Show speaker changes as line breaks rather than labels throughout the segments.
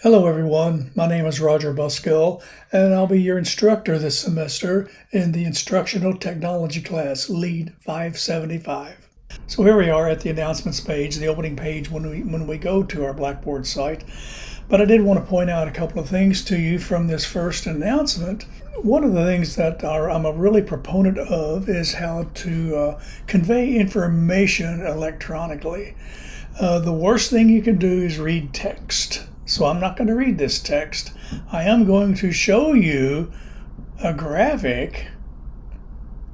Hello everyone, my name is Roger Buskill and I'll be your instructor this semester in the Instructional Technology class, LEAD 575. So here we are at the announcements page, the opening page when we go to our Blackboard site. But I did want to point out a couple of things to you from this first announcement. One of the things that I'm a really proponent of is how to convey information electronically. The worst thing you can do is read text. So I'm not going to read this text. I am going to show you a graphic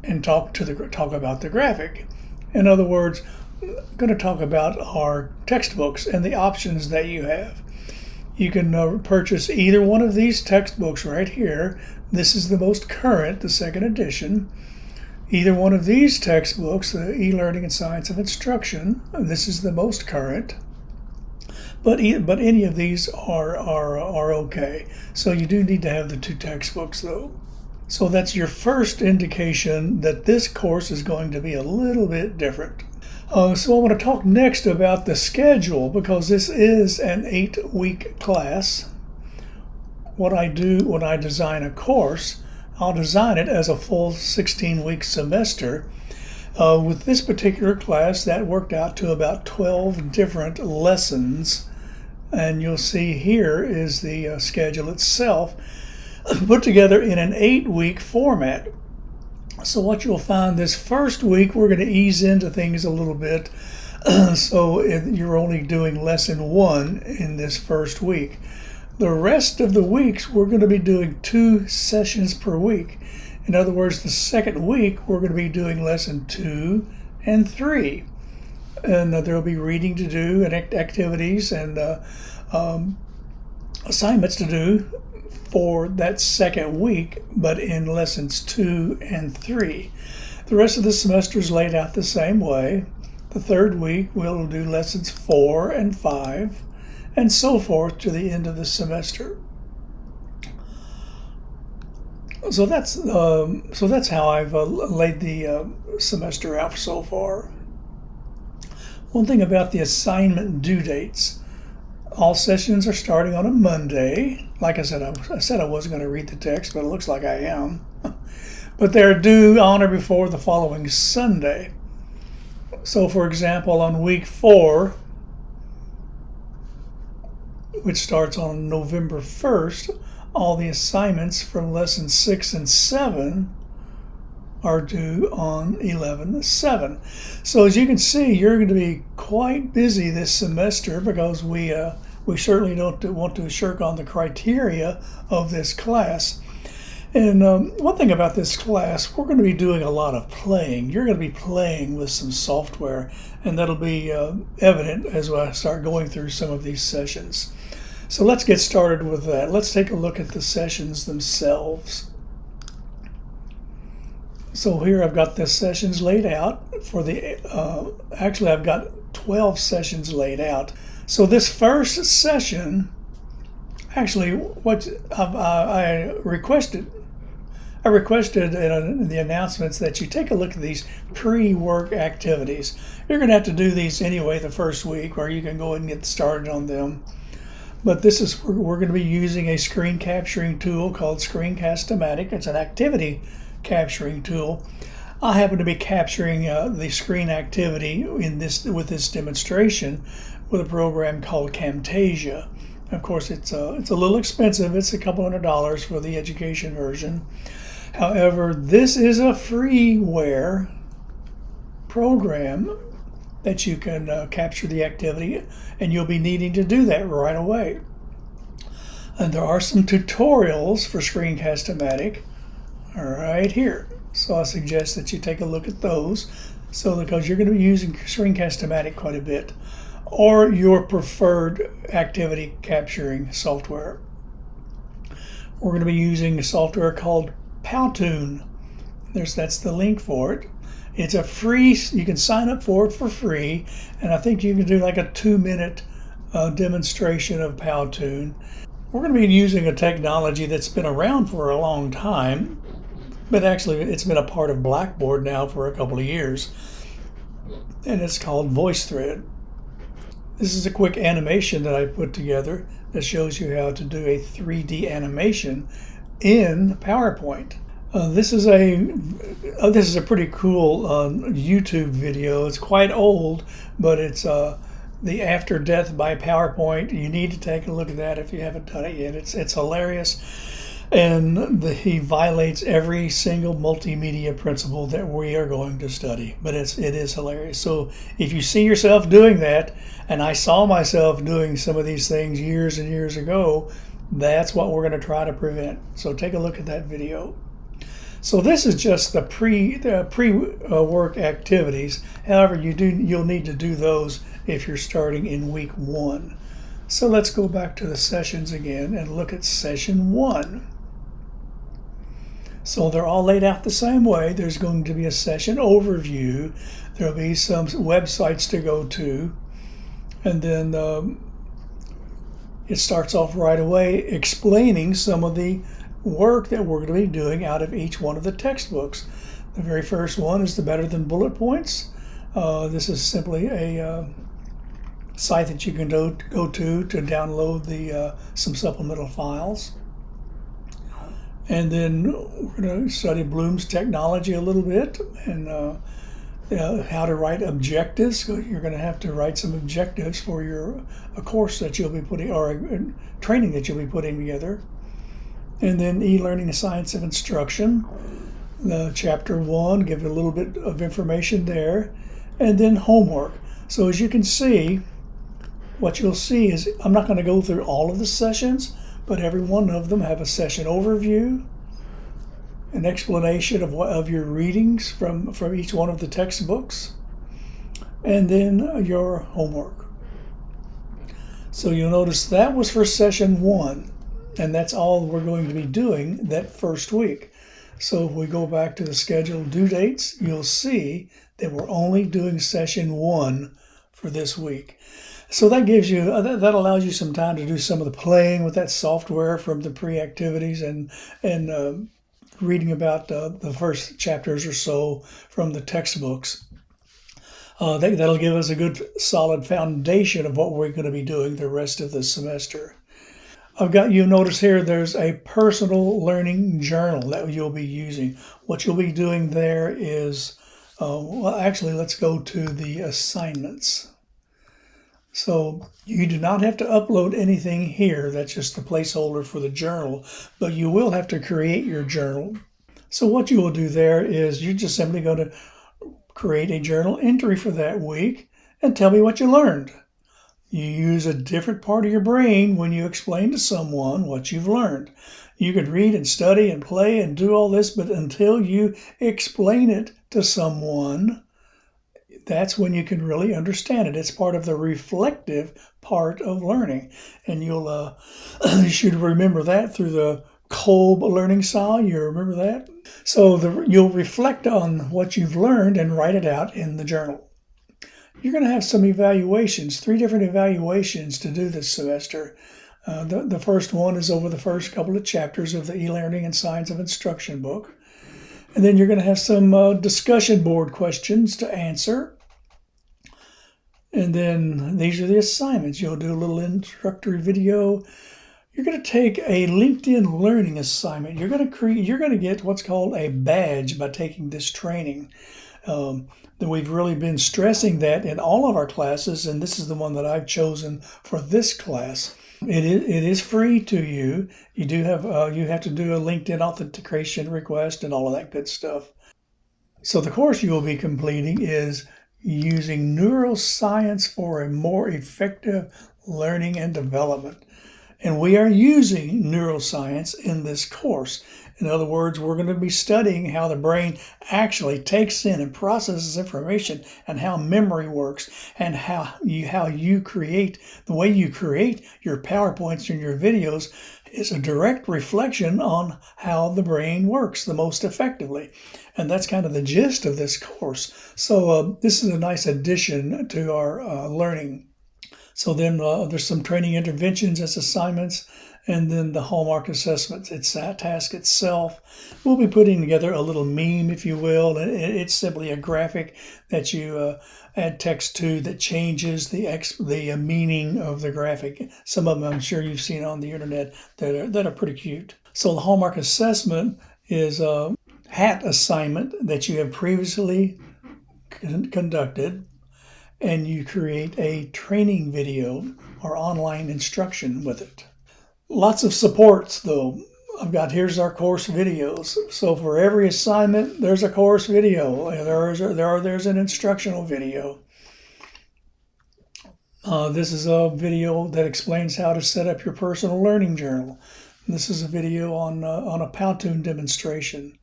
and talk about the graphic. In other words, I'm going to talk about our textbooks and the options that you have. You can purchase either one of these textbooks right here. This is the most current, the second edition. Either one of these textbooks, the E-Learning and Science of Instruction, this is the most current. But any of these are okay. So you do need to have the two textbooks though. So that's your first indication that this course is going to be a little bit different. So I want to talk next about the schedule because this is an 8-week class. What I do when I design a course, I'll design it as a full 16-week semester. With this particular class, that worked out to about 12 different lessons. And you'll see here is the schedule itself put together in an 8-week format. So what you'll find this first week, we're going to ease into things a little bit. So you're only doing lesson 1 in this first week. The rest of the weeks, we're going to be doing 2 sessions per week. In other words, the second week, we're going to be doing lesson 2 and 3. And there'll be reading to do and activities and assignments to do for that second week, but in lessons 2 and 3. The rest of the semester is laid out the same way. The third week, we'll do lessons 4 and 5, and so forth to the end of the semester. So that's how I've laid the semester out so far. One thing about the assignment due dates. All sessions are starting on a Monday. Like I said I wasn't going to read the text, but it looks like I am. But they're due on or before the following Sunday. So for example, on week 4, which starts on November 1st, all the assignments from lessons 6 and 7 are due on 11/7. So as you can see, you're going to be quite busy this semester because we certainly don't want to shirk on the criteria of this class. And one thing about this class, we're going to be doing a lot of playing. You're going to be playing with some software, and that'll be evident as I start going through some of these sessions. So let's get started with that. Let's take a look at the sessions themselves. So here I've got the sessions laid out for the, actually I've got 12 sessions laid out. So this first session, actually what I requested in the announcements that you take a look at these pre-work activities. You're going to have to do these anyway the first week, or you can go and get started on them. But we're going to be using a screen capturing tool called Screencast-O-Matic. It's an activity capturing tool. I happen to be capturing the screen activity with this demonstration with a program called Camtasia. Of course, it's a little expensive. It's a couple $100 for the education version. However, this is a freeware program that you can capture the activity, and you'll be needing to do that right away. And there are some tutorials for Screencast-O-Matic right here. So I suggest that you take a look at those, because you're going to be using Screencast-O-Matic quite a bit, or your preferred activity capturing software. We're going to be using a software called Powtoon. That's the link for it. It's a free, you can sign up for it for free, and I think you can do like a 2-minute demonstration of Powtoon. We're going to be using a technology that's been around for a long time, but actually it's been a part of Blackboard now for a couple of years, and it's called VoiceThread. This is a quick animation that I put together that shows you how to do a 3D animation in PowerPoint. This is a pretty cool YouTube video. It's quite old, but it's the After Death by PowerPoint. You need to take a look at that if you haven't done it yet. It's hilarious, and he violates every single multimedia principle that we are going to study. But it is hilarious. So if you see yourself doing that, and I saw myself doing some of these things years and years ago, that's what we're going to try to prevent. So take a look at that video. So this is just the pre-work activities. However, you'll need to do those if you're starting in week 1. So let's go back to the sessions again and look at session 1. So they're all laid out the same way. There's going to be a session overview. There'll be some websites to go to, and then it starts off right away explaining some of the work that we're going to be doing out of each one of the textbooks. The very first one is the Better Than Bullet Points. This is simply a site that you can go to download some supplemental files. And then we're going to study Bloom's technology a little bit, and how to write objectives. You're going to have to write some objectives for a course that you'll be putting, or a training that you'll be putting together. And then e-learning, the science of instruction. Chapter 1, give it a little bit of information there. And then homework. So as you can see, what you'll see is, I'm not going to go through all of the sessions, but every one of them have a session overview, an explanation of your readings from each one of the textbooks, and then your homework. So you'll notice that was for session 1, and that's all we're going to be doing that first week. So if we go back to the scheduled due dates, you'll see that we're only doing session 1 for this week. So that gives you, that allows you some time to do some of the playing with that software from the pre-activities and reading about the first chapters or so from the textbooks. That'll give us a good solid foundation of what we're going to be doing the rest of the semester. You notice here there's a personal learning journal that you'll be using. What you'll be doing there is, well, actually, let's go to the assignments. So you do not have to upload anything here. That's just the placeholder for the journal, but you will have to create your journal. So what you will do there is you're just simply going to create a journal entry for that week and tell me what you learned. You use a different part of your brain when you explain to someone what you've learned. You could read and study and play and do all this, but until you explain it to someone, that's when you can really understand it. It's part of the reflective part of learning. And you should remember that through the Kolb learning style. You remember that? So you'll reflect on what you've learned and write it out in the journal. You're going to have some evaluations, 3 different evaluations to do this semester. The first one is over the first couple of chapters of the e-learning and science of instruction book. And then you're going to have some discussion board questions to answer. And then these are the assignments. You'll do a little introductory video. You're going to take a LinkedIn learning assignment. You're going to get what's called a badge by taking this training. That we've really been stressing that in all of our classes, and this is the one that I've chosen for this class. It is free to you. You have to do a LinkedIn authentication request and all of that good stuff. So the course you will be completing is using neuroscience for a more effective learning and development. And we are using neuroscience in this course. In other words, we're going to be studying how the brain actually takes in and processes information, and how memory works, and how you create, the way you create your PowerPoints and your videos is a direct reflection on how the brain works the most effectively. And that's kind of the gist of this course. So this is a nice addition to our learning. So then there's some training interventions as assignments, and then the Hallmark assessments. It's that task itself. We'll be putting together a little meme, if you will. It's simply a graphic that you add text to that changes the meaning of the graphic. Some of them I'm sure you've seen on the internet that are pretty cute. So the Hallmark assessment is a hat assignment that you have previously conducted, and you create a training video or online instruction with it. Lots of supports though. Here's our course videos. So for every assignment, there's a course video. There's an instructional video. This is a video that explains how to set up your personal learning journal. This is a video on a Powtoon demonstration.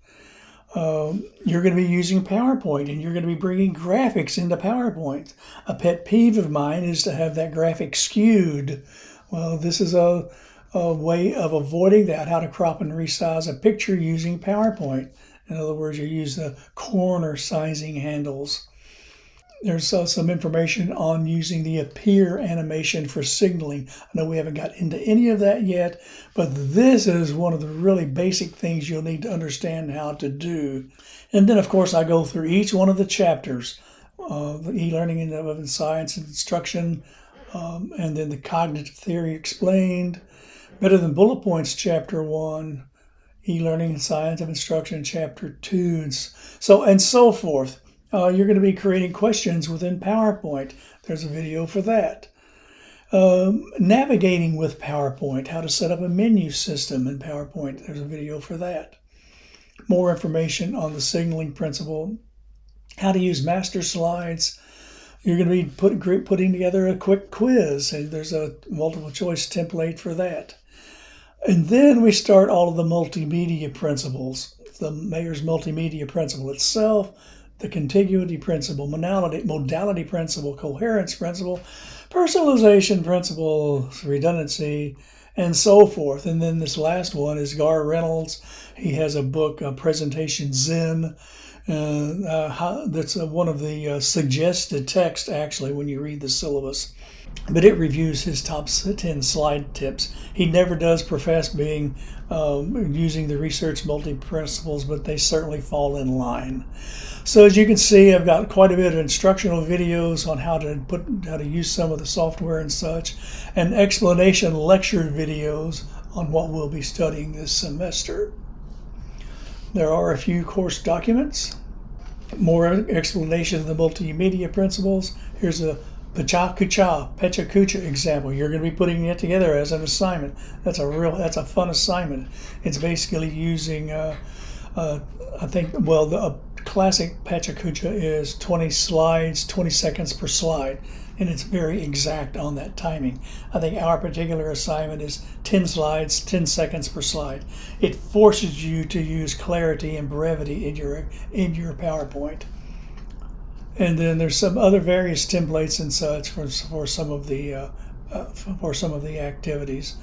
You're going to be using PowerPoint, and you're going to be bringing graphics into PowerPoint. A pet peeve of mine is to have that graphic skewed. Well, this is a way of avoiding that, how to crop and resize a picture using PowerPoint. In other words, you use the corner sizing handles. There's some information on using the appear animation for signaling. I know we haven't got into any of that yet, but this is one of the really basic things you'll need to understand how to do. And then, of course, I go through each one of the chapters, the e-learning and science and instruction, and then the cognitive theory explained, Better Than Bullet Points, Chapter 1, e-learning and science of instruction, Chapter 2, and so forth. You're going to be creating questions within PowerPoint. There's a video for that. Navigating with PowerPoint, how to set up a menu system in PowerPoint. There's a video for that. More information on the signaling principle, how to use master slides. You're going to be putting together a quick quiz. There's a multiple choice template for that. And then we start all of the multimedia principles, the Mayer's multimedia principle itself, the contiguity principle, modality principle, coherence principle, personalization principle, redundancy, and so forth. And then this last one is Gar Reynolds. He has a book, Presentation Zen. That's one of the suggested text, actually, when you read the syllabus. But it reviews his top 10 slide tips. He never does profess being using the research multi-principles, but they certainly fall in line. So as you can see, I've got quite a bit of instructional videos on how to use some of the software and such, and explanation lecture videos on what we'll be studying this semester. There are a few course documents, more explanation of the multimedia principles. Here's a Pecha-Kucha example. You're going to be putting it together as an assignment. That's a fun assignment. It's basically using, a classic Pecha-Kucha is 20 slides, 20 seconds per slide, and it's very exact on that timing. I think our particular assignment is 10 slides, 10 seconds per slide. It forces you to use clarity and brevity in your PowerPoint. And then there's some other various templates and such for some of the activities.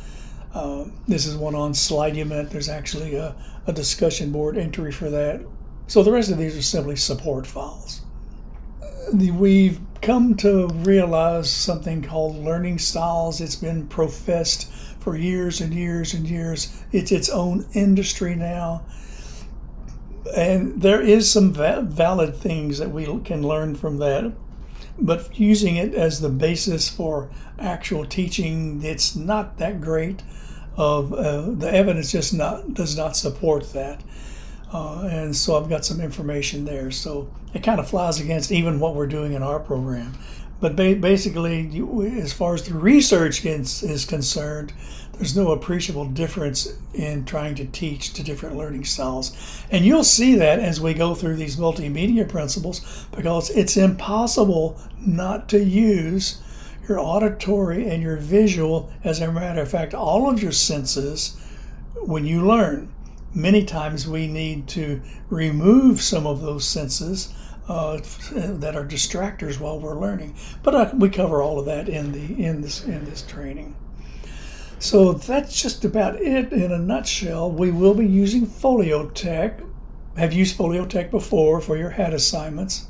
This is one on Slidomet. There's actually a discussion board entry for that. So the rest of these are simply support files. We've come to realize something called learning styles. It's been professed for years and years and years. It's its own industry now. And there is some valid things that we can learn from that. But using it as the basis for actual teaching, it's not that great. The evidence just does not support that. And so I've got some information there. So it kind of flies against even what we're doing in our program. But basically, as far as the research is concerned, there's no appreciable difference in trying to teach to different learning styles. And you'll see that as we go through these multimedia principles, because it's impossible not to use your auditory and your visual. As a matter of fact, all of your senses when you learn. Many times we need to remove some of those senses that are distractors while we're learning. But we cover all of that in this training. So that's just about it in a nutshell. We will be using FolioTech. Have used FolioTech before for your HAT assignments,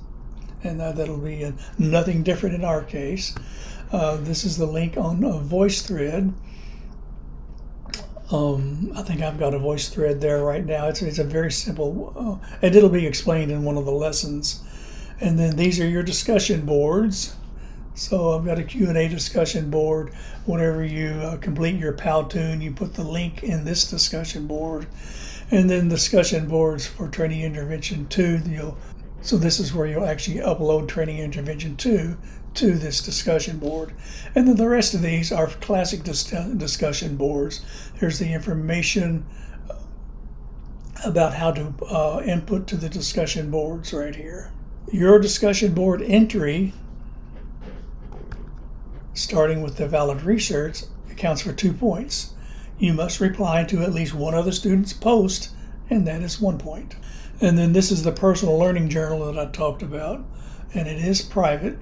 and that'll be nothing different in our case. This is the link on VoiceThread. I think I've got a VoiceThread there right now. It's a very simple, and it'll be explained in one of the lessons. And then these are your discussion boards. So I've got a Q&A discussion board. Whenever you complete your Powtoon, you put the link in this discussion board. And then discussion boards for Training Intervention 2. So this is where you'll actually upload Training Intervention 2 to this discussion board. And then the rest of these are classic discussion boards. There's the information about how to input to the discussion boards right here. Your discussion board entry, starting with the valid research, accounts for 2 points. You must reply to at least one other student's post, and that is 1 point. And then this is the personal learning journal that I talked about, and it is private.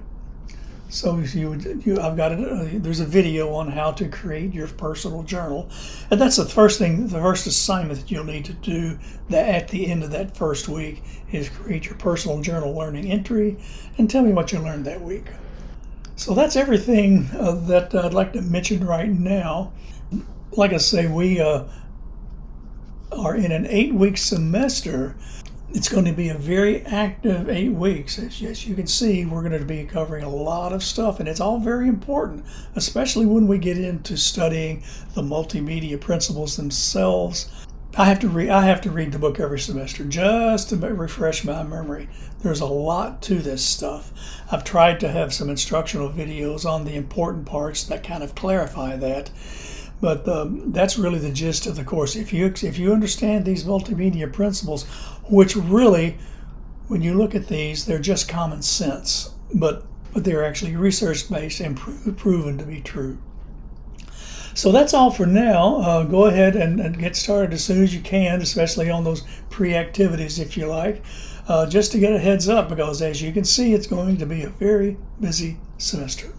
So I've got it. There's a video on how to create your personal journal, and that's the first assignment that you'll need to do. That at the end of that first week is create your personal journal learning entry, and tell me what you learned that week. So that's everything that I'd like to mention right now. Like I say, we are in an 8-week semester. It's going to be a very active 8 weeks. As you can see, we're going to be covering a lot of stuff, and it's all very important, especially when we get into studying the multimedia principles themselves. I have to read the book every semester just to refresh my memory. There's a lot to this stuff. I've tried to have some instructional videos on the important parts that kind of clarify that. But that's really the gist of the course. If you understand these multimedia principles, which really, when you look at these, they're just common sense, but they're actually research-based and proven to be true. So that's all for now. Go ahead and get started as soon as you can, especially on those pre-activities if you like, just to get a heads up, because as you can see, it's going to be a very busy semester.